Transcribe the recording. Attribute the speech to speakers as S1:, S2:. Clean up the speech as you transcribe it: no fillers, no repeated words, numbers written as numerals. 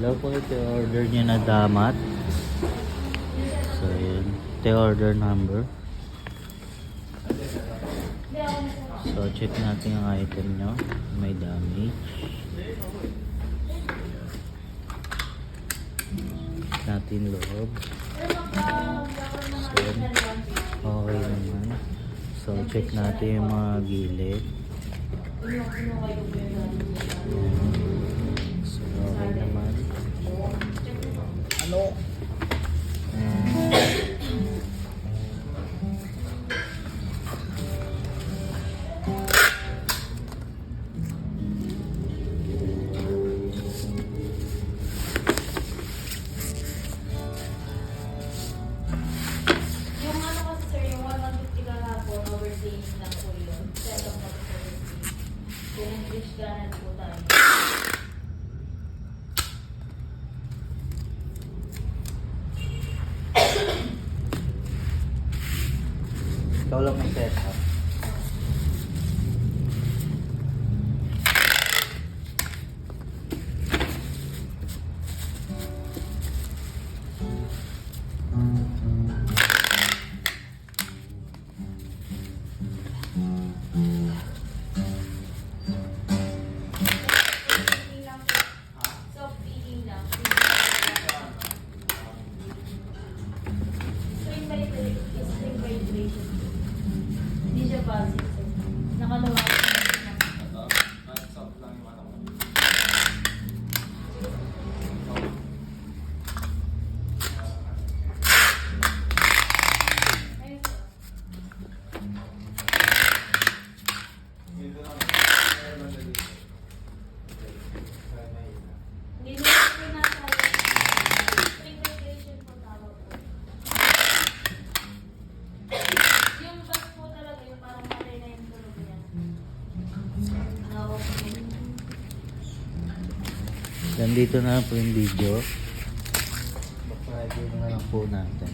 S1: Hello po, ito yung order niya na damat. So yun, ito yung order number. So check natin yung item nyo. May damage. Check natin loob. So yun, okay naman. So check natin yung mga gilid. So okay naman.
S2: Ano?
S3: Yung ano kasi sir, yung 150 kahapon, overseas lang po yun. Set of overseas. Kung English ganan po tayo.
S1: Ikaw lang may setup.
S3: Feeding lang po. Soft feeding lang. String vibration. Hindi siya basic sir. Nakalawa ko na.
S2: Soft lang yung ano ko.
S3: Ayun sir.
S2: Dito lang.
S3: Hindi naman po nasa string vibration po tawag po. Yung bus po talaga, yung parang matay na yung tulog niya. Hawak po.
S1: Nandito na po yung video. Baka na lang po natin.